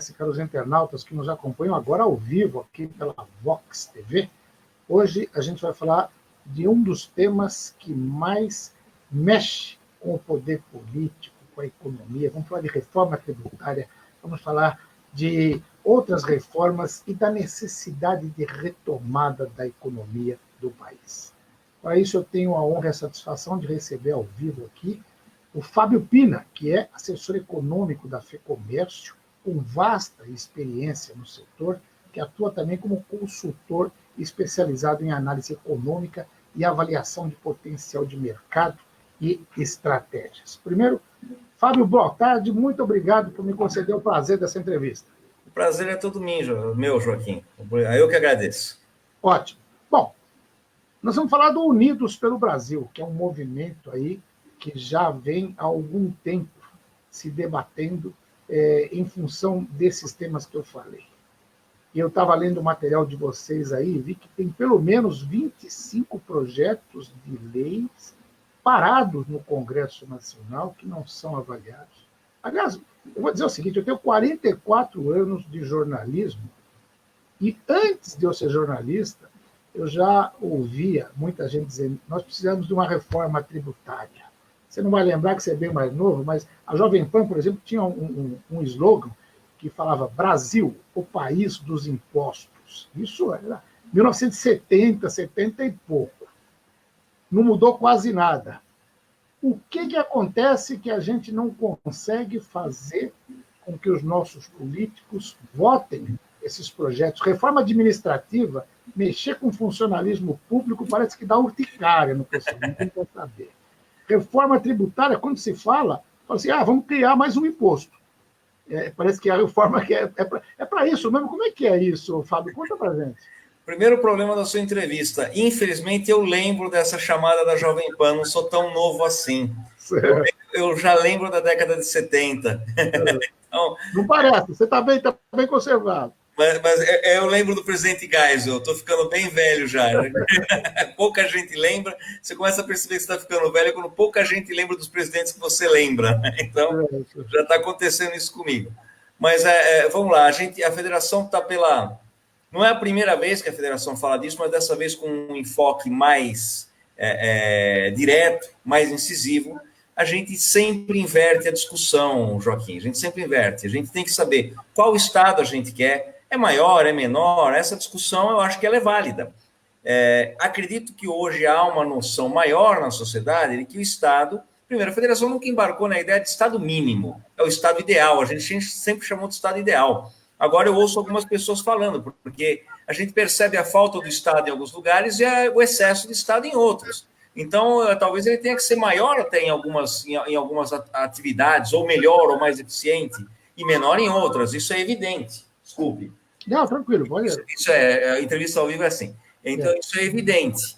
caros internautas que nos acompanham agora ao vivo aqui pela Vox TV. Hoje a gente vai falar de um dos temas que mais mexe com o poder político, com a economia. Vamos falar de reforma tributária, vamos falar de outras reformas e da necessidade de retomada da economia do país. Para isso, eu tenho a honra e a satisfação de receber ao vivo aqui o Fábio Pina, que é assessor econômico da FEComércio, com vasta experiência no setor, que atua também como consultor especializado em análise econômica e avaliação de potencial de mercado e estratégias. Primeiro, Fábio, boa tarde, muito obrigado por me conceder o prazer dessa entrevista. O prazer é todo meu, Joaquim. Eu que agradeço. Ótimo. Bom, nós vamos falar do Unidos pelo Brasil, que é um movimento aí que já vem há algum tempo se debatendo em função desses temas que eu falei. E eu estava lendo o material de vocês aí e vi que tem pelo menos 25 projetos de leis parados no Congresso Nacional que não são avaliados. Aliás, eu vou dizer o seguinte, eu tenho 44 anos de jornalismo e antes de eu ser jornalista, eu já ouvia muita gente dizendo nós precisamos de uma reforma tributária. Você não vai lembrar que você é bem mais novo, mas a Jovem Pan, por exemplo, tinha um slogan que falava Brasil, o país dos impostos. Isso era 1970, 70 e pouco. Não mudou quase nada. O que acontece que a gente não consegue fazer com que os nossos políticos votem esses projetos? Reforma administrativa, mexer com funcionalismo público parece que dá urticária no pessoal, não tem que saber. Reforma tributária, quando se fala assim, vamos criar mais um imposto. Parece que a reforma é para isso mesmo. Como é que é isso, Fábio? Conta para a gente. Primeiro problema da sua entrevista. Infelizmente, eu lembro dessa chamada da Jovem Pan, não sou tão novo assim. Eu já lembro da década de 70. Então, não parece, você está bem conservado. Mas eu lembro do presidente Geisel, estou ficando bem velho já. Pouca gente lembra, você começa a perceber que você está ficando velho quando pouca gente lembra dos presidentes que você lembra. Então, já está acontecendo isso comigo. Mas vamos lá, a federação está pela... Não é a primeira vez que a federação fala disso, mas dessa vez com um enfoque mais direto, mais incisivo. A gente sempre inverte a discussão, Joaquim, a gente sempre inverte. A gente tem que saber qual estado a gente quer, é maior, é menor, essa discussão eu acho que ela é válida. Acredito que hoje há uma noção maior na sociedade de que o Estado, primeiro, a federação nunca embarcou na ideia de Estado mínimo, é o Estado ideal, a gente sempre chamou de Estado ideal. Agora eu ouço algumas pessoas falando, porque a gente percebe a falta do Estado em alguns lugares e o excesso de Estado em outros. Então, talvez ele tenha que ser maior até em algumas atividades, ou melhor, ou mais eficiente, e menor em outras. Isso é evidente. Desculpe. Não, tranquilo, pode ir. Isso a entrevista ao vivo é assim. Então, isso é evidente.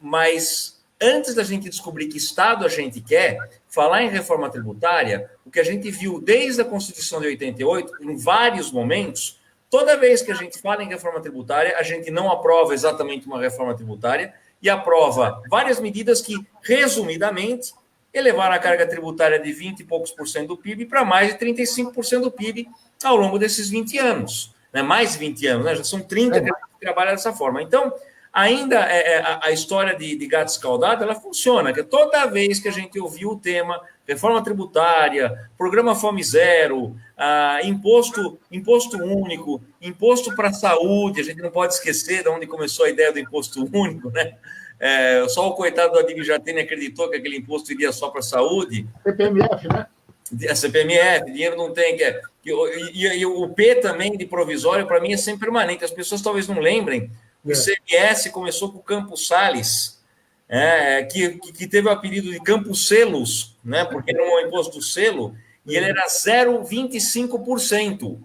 Mas, antes da gente descobrir que Estado a gente quer, falar em reforma tributária, o que a gente viu desde a Constituição de 88, em vários momentos, toda vez que a gente fala em reforma tributária, a gente não aprova exatamente uma reforma tributária, e aprova várias medidas que, resumidamente, elevaram a carga tributária de 20 e poucos por cento do PIB para mais de 35% do PIB ao longo desses 20 anos. Né? Mais de 20 anos, né? Já são 30 que a gente trabalha dessa forma. Então, ainda a história de gato escaldado, ela funciona, que toda vez que a gente ouviu o tema reforma tributária, programa Fome Zero, imposto único, imposto para a saúde, a gente não pode esquecer de onde começou a ideia do imposto único, né? Só o coitado do Adib Jatene acreditou que aquele imposto iria só para a saúde. CPMF, né? A CPMF, dinheiro não tem. E o P também de provisório, para mim, é sempre permanente. As pessoas talvez não lembrem. O ICMS começou com o Campos Salles, que teve o apelido de Campos Selos, né, porque era um imposto do selo, e ele era 0,25%.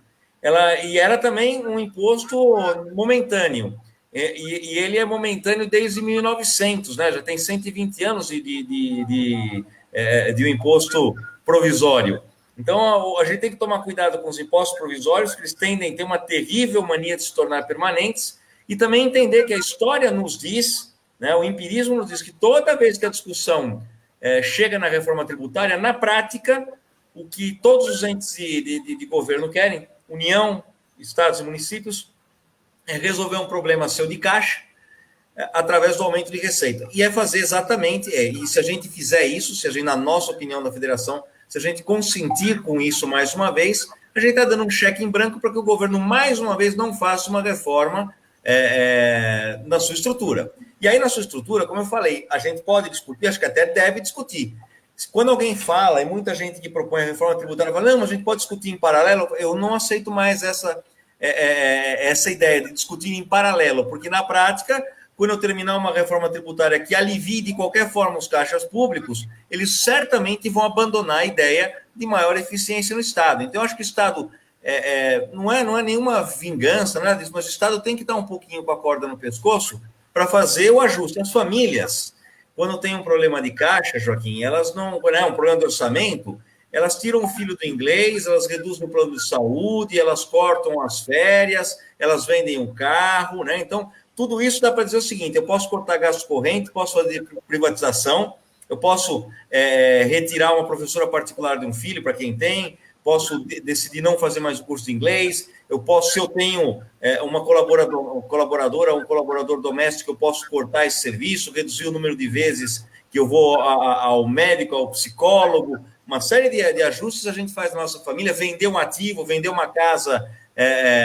E era também um imposto momentâneo. E ele é momentâneo desde 1900, né, já tem 120 anos de um imposto provisório. Então, a gente tem que tomar cuidado com os impostos provisórios, que eles tendem a ter uma terrível mania de se tornar permanentes, e também entender que a história nos diz, né, o empirismo nos diz que toda vez que a discussão chega na reforma tributária, na prática, o que todos os entes de governo querem, União, estados e municípios, é resolver um problema seu de caixa através do aumento de receita. E é fazer exatamente, e se a gente fizer isso, se a gente, na nossa opinião da federação, se a gente consentir com isso mais uma vez, a gente está dando um cheque em branco para que o governo, mais uma vez, não faça uma reforma na sua estrutura. E aí, na sua estrutura, como eu falei, a gente pode discutir, acho que até deve discutir. Quando alguém fala, e muita gente que propõe a reforma tributária fala, não, mas a gente pode discutir em paralelo, eu não aceito mais essa ideia de discutir em paralelo, porque na prática, quando eu terminar uma reforma tributária que alivie de qualquer forma os caixas públicos, eles certamente vão abandonar a ideia de maior eficiência no Estado. Então, eu acho que o Estado não é nenhuma vingança, nada disso, mas o Estado tem que dar um pouquinho com a corda no pescoço para fazer o ajuste. As famílias, quando tem um problema de caixa, Joaquim, elas não, um problema de orçamento, elas tiram o filho do inglês, elas reduzem o plano de saúde, elas cortam as férias, elas vendem um carro, né? Então, tudo isso dá para dizer o seguinte, eu posso cortar gasto corrente, posso fazer privatização, eu posso retirar uma professora particular de um filho, para quem tem, posso decidir não fazer mais o curso de inglês, eu posso, se eu tenho uma colaboradora, um colaborador doméstico, eu posso cortar esse serviço, reduzir o número de vezes que eu vou ao médico, ao psicólogo, uma série de ajustes a gente faz na nossa família, vender um ativo, vender uma casa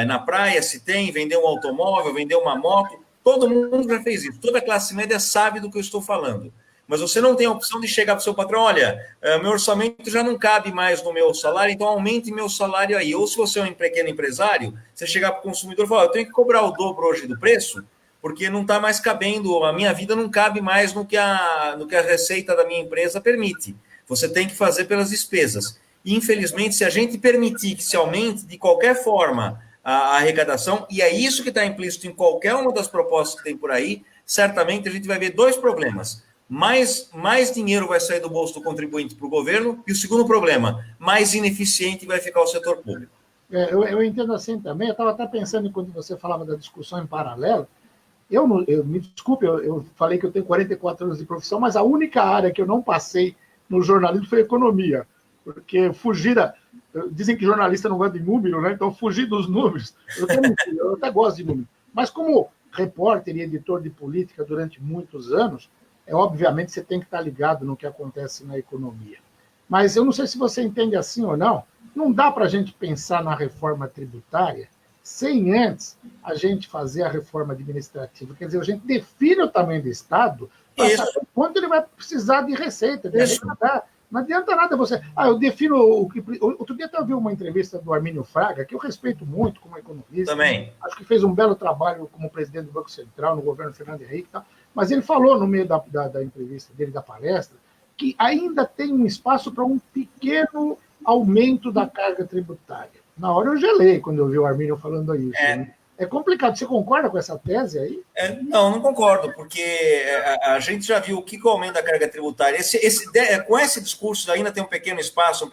na praia, se tem, vender um automóvel, vender uma moto, todo mundo já fez isso, toda a classe média sabe do que eu estou falando. Mas você não tem a opção de chegar para o seu patrão, olha, meu orçamento já não cabe mais no meu salário, então aumente meu salário aí. Ou se você é um pequeno empresário, você chegar para o consumidor e falar, eu tenho que cobrar o dobro hoje do preço, porque não está mais cabendo, a minha vida não cabe mais no que a receita da minha empresa permite. Você tem que fazer pelas despesas. E, infelizmente, se a gente permitir que se aumente de qualquer forma a arrecadação, e é isso que está implícito em qualquer uma das propostas que tem por aí, certamente a gente vai ver dois problemas. Mais dinheiro vai sair do bolso do contribuinte para o governo, e o segundo problema, mais ineficiente vai ficar o setor público. Eu entendo assim também, eu estava até pensando quando você falava da discussão em paralelo, me desculpe, eu falei que eu tenho 44 anos de profissão, mas a única área que eu não passei no jornalismo foi economia, porque dizem que jornalista não gosta de número, né? Então fugir dos números, eu até gosto de números, mas como repórter e editor de política durante muitos anos, obviamente você tem que estar ligado no que acontece na economia. Mas eu não sei se você entende assim ou não, não dá para a gente pensar na reforma tributária sem antes a gente fazer a reforma administrativa. Quer dizer, a gente define o tamanho do Estado para saber quanto ele vai precisar de receita, de arrecadar. Não adianta nada você... eu defino... Outro dia eu vi uma entrevista do Armínio Fraga, que eu respeito muito como economista. Também. Acho que fez um belo trabalho como presidente do Banco Central, no governo Fernando Henrique e tal. Mas ele falou, no meio da entrevista dele, da palestra, que ainda tem um espaço para um pequeno aumento da carga tributária. Na hora eu gelei quando eu vi o Armínio falando isso. É complicado. Você concorda com essa tese aí? Não concordo, porque a gente já viu o que aumenta a carga tributária. Com esse discurso ainda tem um pequeno espaço,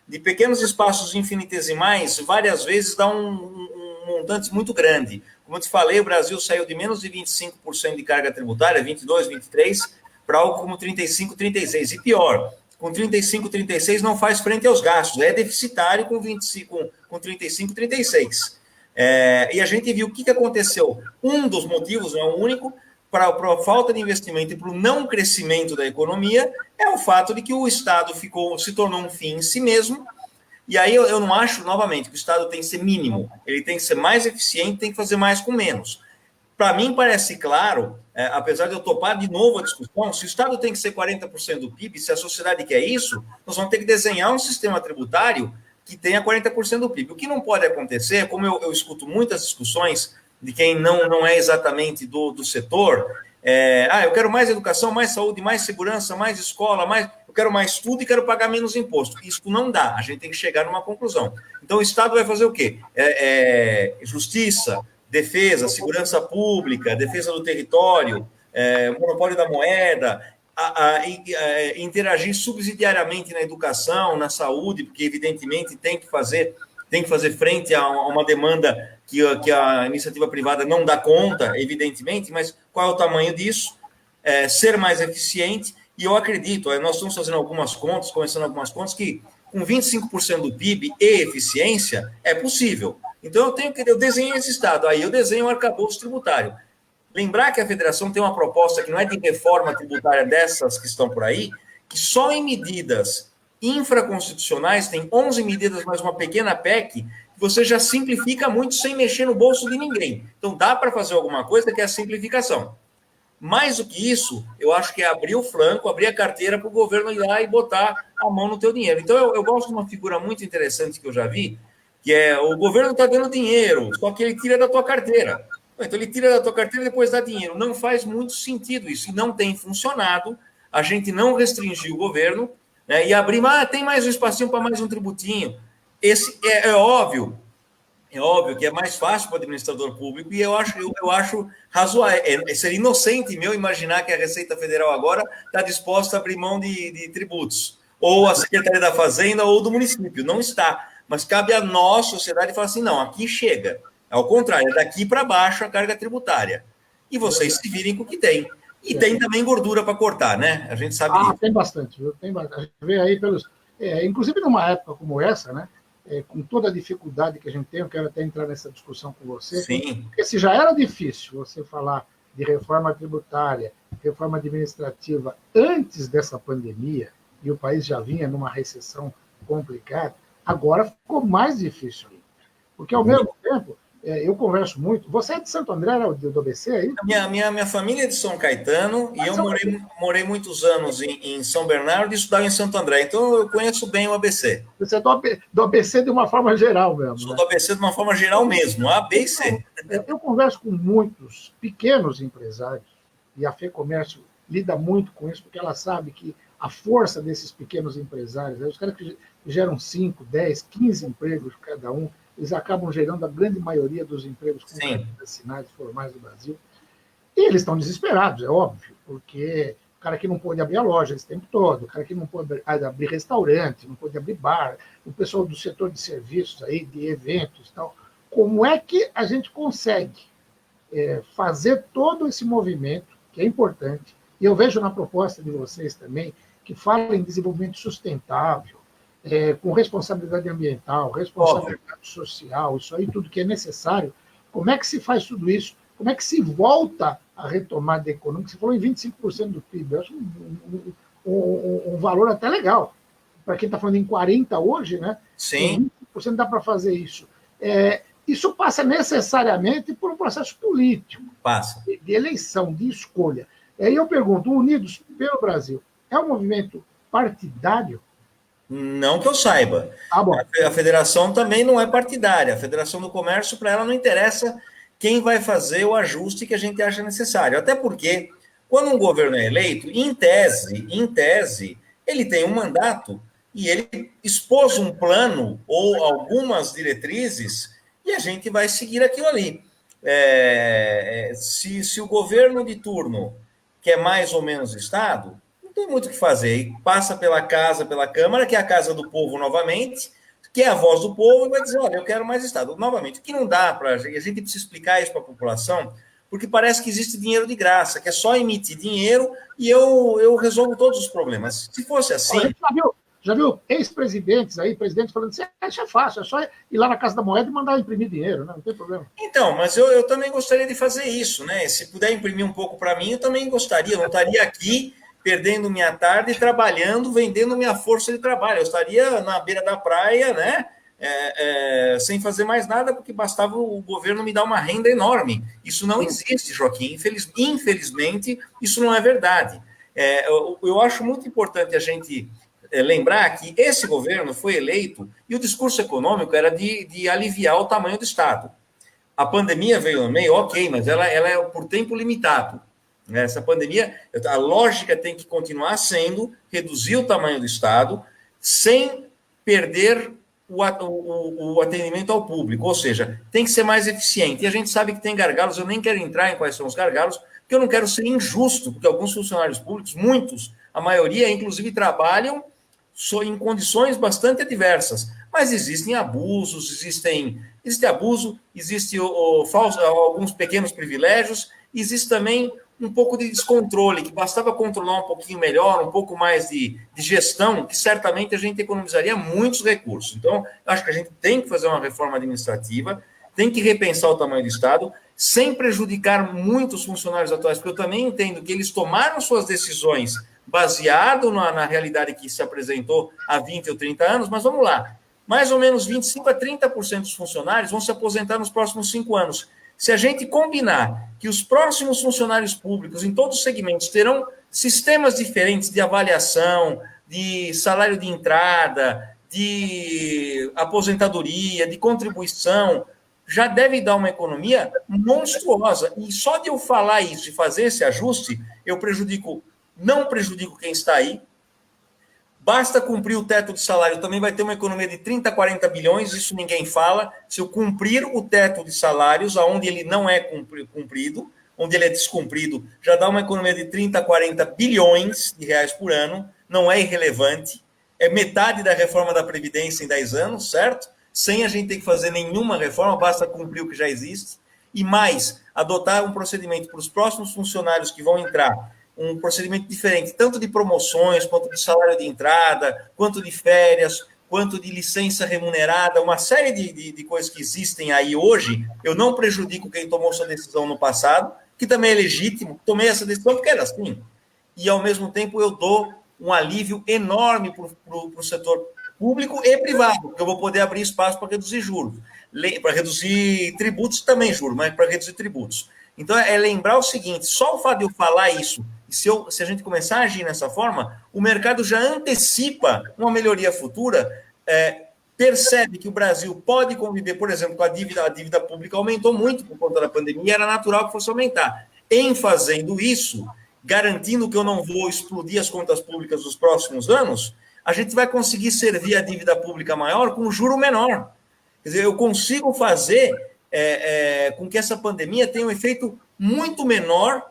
de pequenos espaços infinitesimais, várias vezes dá um montante muito grande. Como eu te falei, o Brasil saiu de menos de 25% de carga tributária, 22, 23, para algo como 35, 36. E pior, com 35, 36 não faz frente aos gastos, é deficitário com 35, 36. E a gente viu o que aconteceu. Um dos motivos, não é o único, para a falta de investimento e para o não crescimento da economia, é o fato de que o Estado se tornou um fim em si mesmo. E aí eu não acho, novamente, que o Estado tem que ser mínimo, ele tem que ser mais eficiente, tem que fazer mais com menos. Para mim parece claro, apesar de eu topar de novo a discussão, se o Estado tem que ser 40% do PIB, se a sociedade quer isso, nós vamos ter que desenhar um sistema tributário que tenha 40% do PIB. O que não pode acontecer, como eu escuto muitas discussões de quem não é exatamente do setor, eu quero mais educação, mais saúde, mais segurança, mais escola, eu quero mais tudo e quero pagar menos imposto. Isso não dá, a gente tem que chegar numa conclusão. Então o Estado vai fazer o quê? Justiça, defesa, segurança pública, defesa do território, monopólio da moeda, interagir subsidiariamente na educação, na saúde, porque evidentemente tem que fazer frente a uma demanda que a iniciativa privada não dá conta, evidentemente, mas qual é o tamanho disso? Ser mais eficiente, e eu acredito, nós estamos fazendo algumas contas, começando algumas contas, que com 25% do PIB e eficiência, é possível. Então, eu desenho esse Estado, aí eu desenho um arcabouço tributário. Lembrar que a federação tem uma proposta que não é de reforma tributária dessas que estão por aí, que só em medidas infraconstitucionais, tem 11 medidas mais uma pequena PEC, que você já simplifica muito sem mexer no bolso de ninguém. Então, dá para fazer alguma coisa que é a simplificação. Mais do que isso, eu acho que é abrir o flanco, abrir a carteira para o governo ir lá e botar a mão no teu dinheiro. Então, eu gosto de uma figura muito interessante que eu já vi, que é o governo está dando dinheiro, só que ele tira da tua carteira. Então, ele tira da tua carteira e depois dá dinheiro. Não faz muito sentido isso. E não tem funcionado. A gente não restringiu o governo, né, e abrir, tem mais um espacinho para mais um tributinho. Esse é óbvio. É óbvio que é mais fácil para o administrador público e eu acho razoável. Seria inocente meu imaginar que a Receita Federal agora está disposta a abrir mão de tributos. Ou a Secretaria da Fazenda ou do município. Não está. Mas cabe a nós, sociedade, falar assim, não, aqui chega. Ao contrário, é daqui para baixo a carga tributária. E vocês se virem com o que tem. E tem também gordura para cortar, né? A gente sabe disso. Tem bastante, viu? Tem bastante. A gente vê aí pelos... inclusive numa época como essa, né? Com toda a dificuldade que a gente tem, eu quero até entrar nessa discussão com você. Sim. Porque se já era difícil você falar de reforma tributária, reforma administrativa antes dessa pandemia, e o país já vinha numa recessão complicada, agora ficou mais difícil. Porque, ao mesmo tempo, eu converso muito... Você é de Santo André, era do ABC aí? Minha família é de São Caetano e eu morei muitos anos em São Bernardo e estudava em Santo André. Então, eu conheço bem o ABC. Você é do ABC de uma forma geral mesmo. Sou do ABC de uma forma geral mesmo, A, B e C. Eu converso com muitos pequenos empresários e a FEComércio lida muito com isso, porque ela sabe que a força desses pequenos empresários, os caras que geram 5, 10, 15 empregos cada um, eles acabam gerando a grande maioria dos empregos com carteiras assinadas formais do Brasil. E eles estão desesperados, é óbvio, porque o cara que não pôde abrir a loja esse tempo todo, o cara que não pôde abrir restaurante, não pôde abrir bar, o pessoal do setor de serviços, aí, de eventos e tal. Como é que a gente consegue fazer todo esse movimento, que é importante, e eu vejo na proposta de vocês também, que fala em desenvolvimento sustentável, com responsabilidade ambiental, responsabilidade social, isso aí tudo que é necessário. Como é que se faz tudo isso? Como é que se volta a retomada econômica? Você falou em 25% do PIB, eu acho um valor até legal. Para quem está falando em 40% hoje, né? Sim. 25% dá para fazer isso. Isso passa necessariamente por um processo político. Passa. De eleição, de escolha. E aí eu pergunto, Unidos pelo Brasil, é um movimento partidário? Não que eu saiba. Bom. A federação também não é partidária. A Federação do Comércio, para ela, não interessa quem vai fazer o ajuste que a gente acha necessário. Até porque, quando um governo é eleito, em tese, ele tem um mandato e ele expôs um plano ou algumas diretrizes e a gente vai seguir aquilo ali. Se o governo de turno quer mais ou menos Estado, não tem muito o que fazer. E passa pela casa, pela Câmara, que é a casa do povo novamente, que é a voz do povo, e vai dizer, olha, eu quero mais Estado. Novamente, o que não dá para a gente precisa explicar isso para a população, porque parece que existe dinheiro de graça, que é só emitir dinheiro e eu resolvo todos os problemas. Se fosse assim... A gente já viu ex-presidentes aí, presidentes falando assim, isso é fácil, é só ir lá na Casa da Moeda e mandar imprimir dinheiro, né? Não tem problema. Então, mas eu também gostaria de fazer isso, né? Se puder imprimir um pouco para mim, eu também gostaria. Eu não estaria aqui perdendo minha tarde, trabalhando, vendendo minha força de trabalho. Eu estaria na beira da praia, né? Sem fazer mais nada, porque bastava o governo me dar uma renda enorme. Isso não existe, Joaquim. Infelizmente, isso não é verdade. Eu acho muito importante a gente lembrar que esse governo foi eleito e o discurso econômico era de aliviar o tamanho do Estado. A pandemia veio no meio, ok, mas ela é por tempo limitado. Essa pandemia, a lógica tem que continuar sendo reduzir o tamanho do Estado sem perder o atendimento ao público, ou seja, tem que ser mais eficiente. E a gente sabe que tem gargalos, eu nem quero entrar em quais são os gargalos, porque eu não quero ser injusto, porque alguns funcionários públicos, muitos, a maioria, inclusive, trabalham em condições bastante adversas, mas existem abusos, existe abuso, existe alguns pequenos privilégios, existe também um pouco de descontrole, que bastava controlar um pouquinho melhor, um pouco mais de gestão, que certamente a gente economizaria muitos recursos. Então, acho que a gente tem que fazer uma reforma administrativa, tem que repensar o tamanho do Estado, sem prejudicar muito os funcionários atuais, porque eu também entendo que eles tomaram suas decisões baseado na realidade que se apresentou há 20 ou 30 anos, mas vamos lá, mais ou menos 25% a 30% dos funcionários vão se aposentar nos próximos 5 anos. Se a gente combinar que os próximos funcionários públicos, em todos os segmentos, terão sistemas diferentes de avaliação, de salário de entrada, de aposentadoria, de contribuição, já deve dar uma economia monstruosa. E só de eu falar isso, de fazer esse ajuste, eu não prejudico quem está aí. Basta cumprir o teto de salário, também vai ter uma economia de 30, 40 bilhões, isso ninguém fala. Se eu cumprir o teto de salários, onde ele não é cumprido, onde ele é descumprido, já dá uma economia de 30, 40 bilhões de reais por ano, não é irrelevante. É metade da reforma da Previdência em 10 anos, certo? Sem a gente ter que fazer nenhuma reforma, basta cumprir o que já existe. E mais, adotar um procedimento para os próximos funcionários que vão entrar, um procedimento diferente, tanto de promoções, quanto de salário de entrada, quanto de férias, quanto de licença remunerada, uma série de coisas que existem aí hoje. Eu não prejudico quem tomou sua decisão no passado, que também é legítimo, tomei essa decisão porque era assim. E, ao mesmo tempo, eu dou um alívio enorme para o setor público e privado, porque eu vou poder abrir espaço para reduzir juros, para reduzir tributos também, juros, mas para reduzir tributos. Então, é lembrar o seguinte, só o fato de eu falar isso, se a gente começar a agir nessa forma, o mercado já antecipa uma melhoria futura, percebe que o Brasil pode conviver, por exemplo, com a dívida pública aumentou muito por conta da pandemia, era natural que fosse aumentar. Em fazendo isso, garantindo que eu não vou explodir as contas públicas nos próximos anos, a gente vai conseguir servir a dívida pública maior com juro menor. Quer dizer, eu consigo fazer com que essa pandemia tenha um efeito muito menor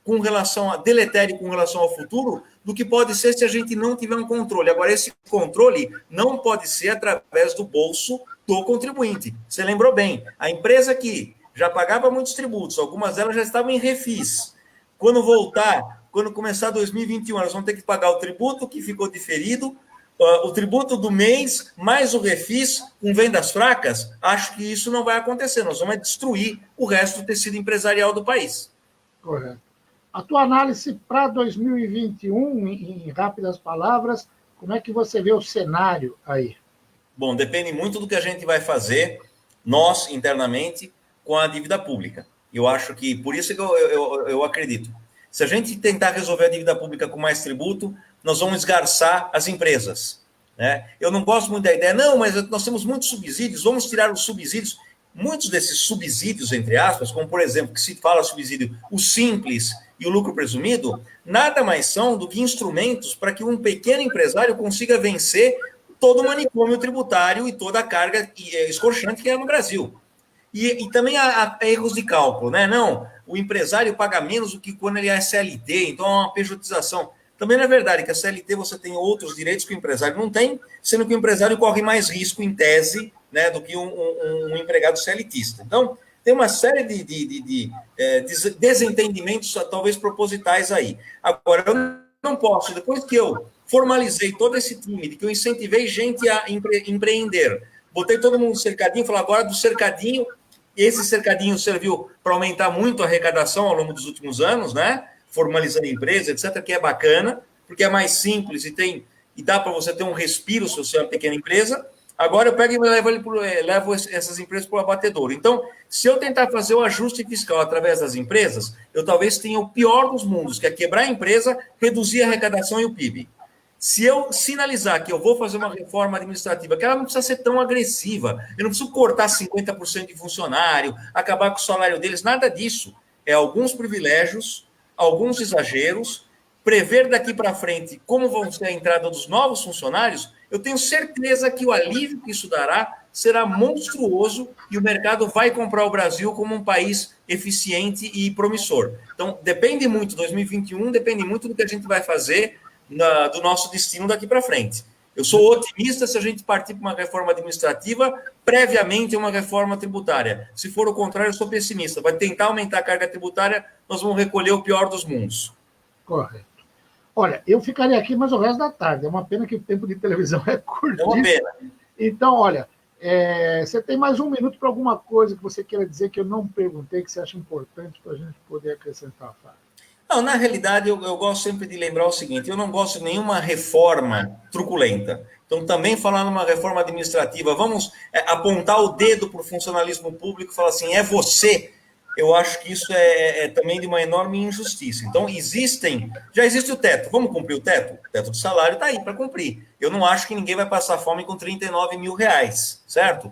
com relação a deletério com relação ao futuro do que pode ser se a gente não tiver um controle. Agora, esse controle não pode ser através do bolso do contribuinte. Você lembrou bem, a empresa que já pagava muitos tributos, algumas delas já estavam em refis. Quando começar 2021, elas vão ter que pagar o tributo que ficou diferido, o tributo do mês, mais o refis com vendas fracas. Acho que isso não vai acontecer. Nós vamos destruir o resto do tecido empresarial do país. Correto. A tua análise para 2021, em rápidas palavras, como é que você vê o cenário aí? Bom, depende muito do que a gente vai fazer, nós, internamente, com a dívida pública. Eu acho que, por isso que eu acredito, se a gente tentar resolver a dívida pública com mais tributo, nós vamos esgarçar as empresas. Né? Eu não gosto muito da ideia, não, mas nós temos muitos subsídios, vamos tirar os subsídios. Muitos desses subsídios, entre aspas, como, por exemplo, que se fala subsídio, o simples e o lucro presumido, nada mais são do que instrumentos para que um pequeno empresário consiga vencer todo o manicômio tributário e toda a carga escorchante que é no Brasil. E também há erros de cálculo, né? Não, o empresário paga menos do que quando ele é CLT, então é uma pejotização. Também não é verdade que a CLT você tem outros direitos que o empresário não tem, sendo que o empresário corre mais risco, em tese, né, do que um empregado CLTista. Então, tem uma série de desentendimentos, talvez propositais aí. Agora, eu não posso, depois que eu formalizei todo esse time, de que eu incentivei gente a empreender, botei todo mundo no cercadinho, falei agora do cercadinho, esse cercadinho serviu para aumentar muito a arrecadação ao longo dos últimos anos, né? Formalizando empresa, etc., que é bacana, porque é mais simples e dá para você ter um respiro se você é uma pequena empresa. Agora eu pego e levo essas empresas para o abatedouro. Então, se eu tentar fazer o ajuste fiscal através das empresas, eu talvez tenha o pior dos mundos, que é quebrar a empresa, reduzir a arrecadação e o PIB. Se eu sinalizar que eu vou fazer uma reforma administrativa, que ela não precisa ser tão agressiva, eu não preciso cortar 50% de funcionário, acabar com o salário deles, nada disso. É alguns privilégios, alguns exageros, prever daqui para frente como vão ser a entrada dos novos funcionários, eu tenho certeza que o alívio que isso dará será monstruoso e o mercado vai comprar o Brasil como um país eficiente e promissor. Então, depende muito, 2021 depende muito do que a gente vai fazer do nosso destino daqui para frente. Eu sou otimista se a gente partir para uma reforma administrativa, previamente uma reforma tributária. Se for o contrário, eu sou pessimista. Vai tentar aumentar a carga tributária, nós vamos recolher o pior dos mundos. Correto. Olha, eu ficaria aqui mais o resto da tarde. É uma pena que o tempo de televisão é curto. É uma pena. Então, olha, você tem mais um minuto para alguma coisa que você queira dizer que eu não perguntei, que você acha importante para a gente poder acrescentar, Fábio? Não, na realidade, eu gosto sempre de lembrar o seguinte, eu não gosto de nenhuma reforma truculenta. Então, também falar numa reforma administrativa, vamos apontar o dedo para o funcionalismo público e falar assim, é você. Eu acho que isso é também de uma enorme injustiça. Então, já existe o teto. Vamos cumprir o teto? O teto do salário está aí para cumprir. Eu não acho que ninguém vai passar fome com 39 mil reais, certo?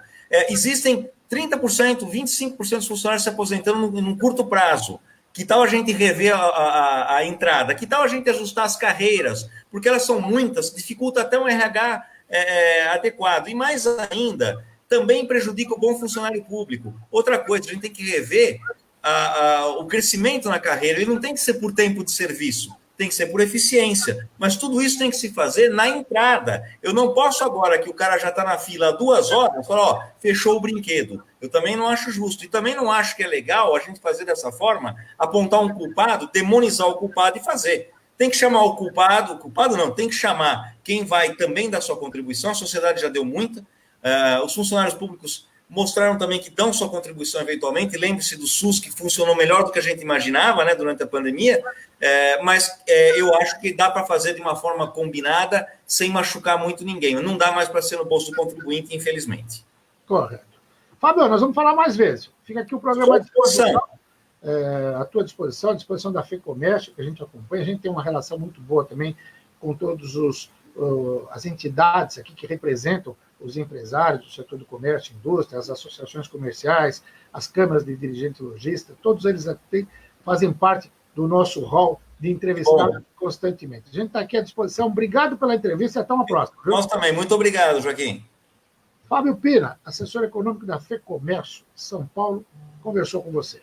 Existem 30%, 25% dos funcionários se aposentando num curto prazo. Que tal a gente rever a entrada? Que tal a gente ajustar as carreiras? Porque elas são muitas, dificulta até um RH adequado. E mais ainda, também prejudica o bom funcionário público. Outra coisa, a gente tem que rever o crescimento na carreira. Ele não tem que ser por tempo de serviço, tem que ser por eficiência. Mas tudo isso tem que se fazer na entrada. Eu não posso agora que o cara já está na fila há 2 horas, falar, fechou o brinquedo. Eu também não acho justo. E também não acho que é legal a gente fazer dessa forma, apontar um culpado, demonizar o culpado e fazer. Tem que chamar o culpado não, tem que chamar quem vai também dar sua contribuição, a sociedade já deu muita, os funcionários públicos mostraram também que dão sua contribuição eventualmente, lembre-se do SUS, que funcionou melhor do que a gente imaginava, né, durante a pandemia, mas eu acho que dá para fazer de uma forma combinada, sem machucar muito ninguém. Não dá mais para ser no bolso do contribuinte, infelizmente. Correto. Fábio, nós vamos falar mais vezes. Fica aqui o programa à disposição. À tua disposição, à disposição da FEComércio, que a gente acompanha. A gente tem uma relação muito boa também com todas as entidades aqui que representam os empresários do setor do comércio e indústria, as associações comerciais, as câmaras de dirigentes lojistas, todos eles aqui fazem parte do nosso hall de entrevistados constantemente. A gente está aqui à disposição. Obrigado pela entrevista e até uma próxima. Viu? Nós também. Muito obrigado, Joaquim. Fábio Pina, assessor econômico da FEComércio São Paulo, conversou com você.